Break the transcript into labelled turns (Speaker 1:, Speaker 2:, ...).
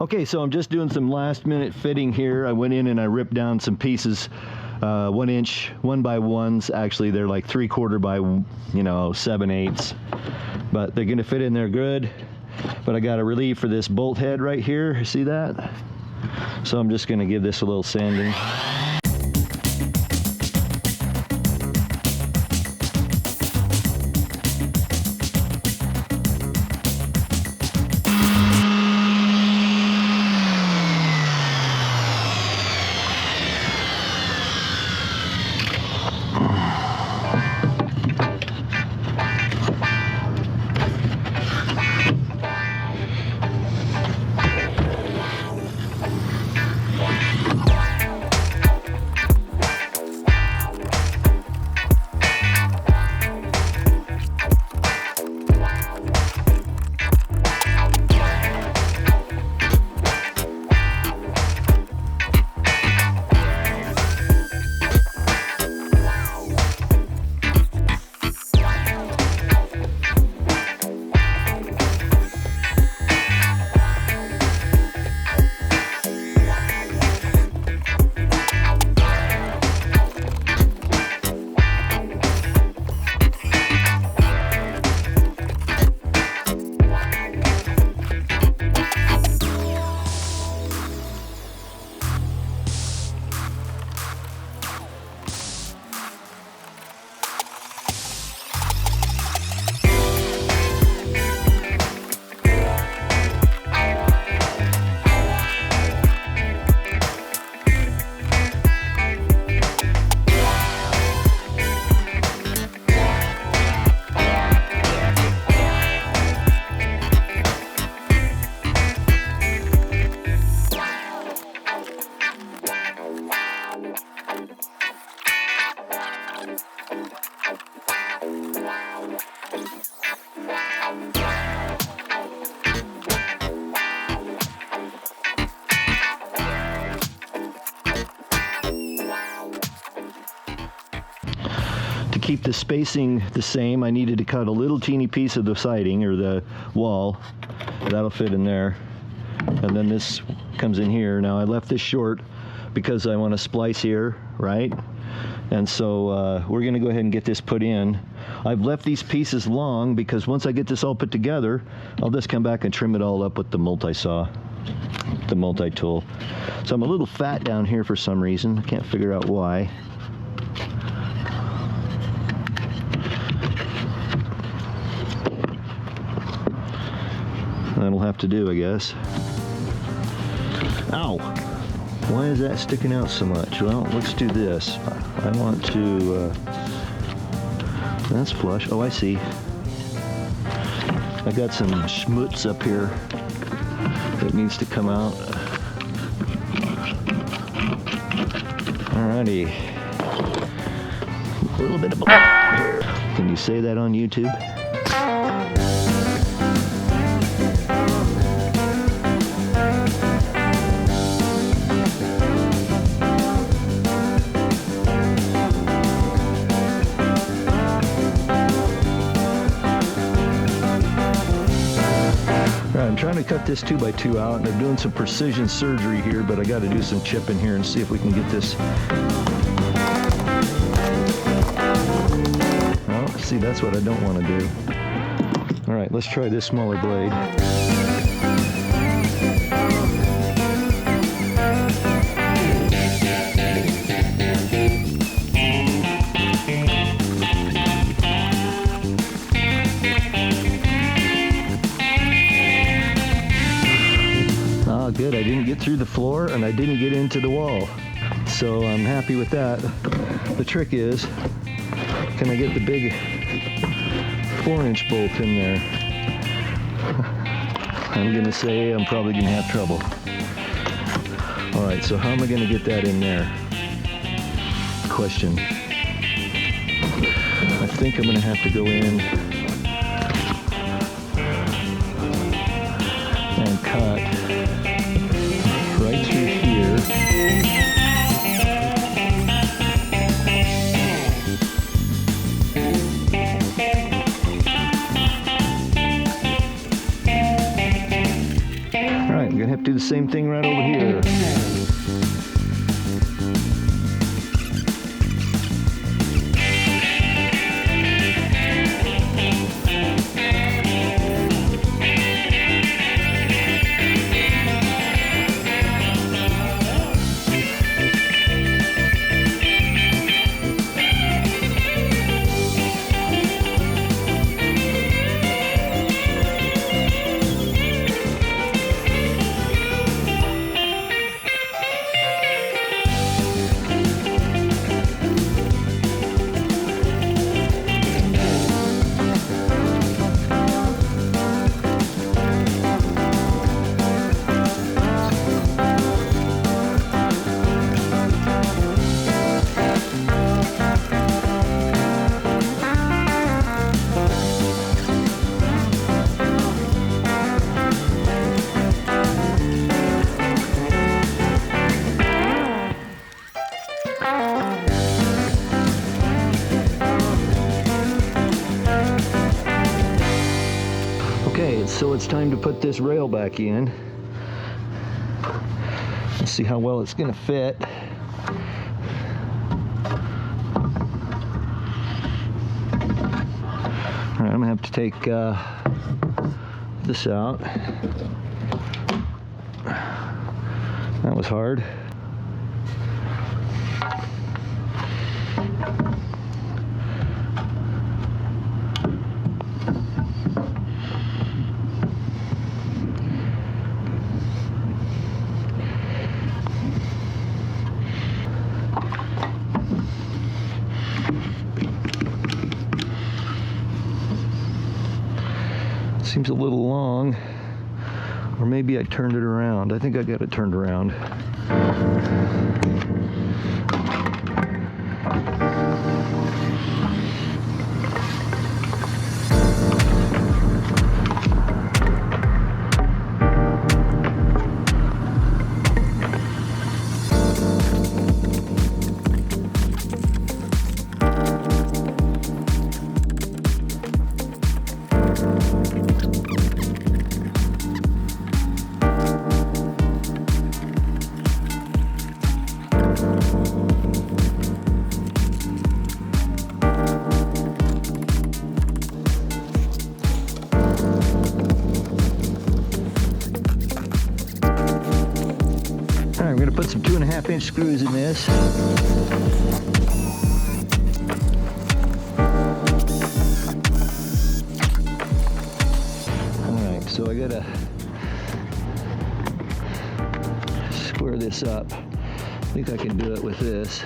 Speaker 1: Okay, so I'm just doing some last minute fitting here. I went in and I ripped down some pieces, 1 inch, 1x1s. Actually, they're like 3/4 by, 7/8. But they're gonna fit in there good. But I got a relief for this bolt head right here. See that? So I'm just gonna give this a little sanding. Keep the spacing the same, I needed to cut a little teeny piece of the siding or the wall. That'll fit in there. And then this comes in here. Now I left this short because I want to splice here, right? And so we're going to go ahead and get this put in. I've left these pieces long because once I get this all put together, I'll just come back and trim it all up with the multi-saw, the multi-tool. So I'm a little fat down here for some reason. I can't figure out why. That'll have to do, I guess. Ow! Why is that sticking out so much? Well, let's do this. I want to... that's flush. Oh, I see. I got some schmutz up here that needs to come out. Alrighty. A little bit of here. Can you say that on YouTube? I'm trying to cut this 2x2 out, and they're doing some precision surgery here, but I got to do some chipping here and see if we can get this. Well, see, that's what I don't want to do. All right, let's try this smaller blade. Good, I didn't get through the floor and I didn't get into the wall, so I'm happy with that. The trick is, can I get the big 4-inch bolt in there? I'm gonna say I'm probably gonna have trouble. All right, so how am I gonna get that in there? Question. I think I'm gonna have to go in and cut right through here. All right, I'm gonna have to do the same thing right over here. Okay, so it's time to put this rail back in. Let's see how well it's going to fit. All right, I'm going to have to take this out. That was hard. Seems a little long, or maybe I turned it around. I think I got it turned around. I'm going to put some 2.5-inch screws in this. Alright, so I got to square this up. I think I can do it with this.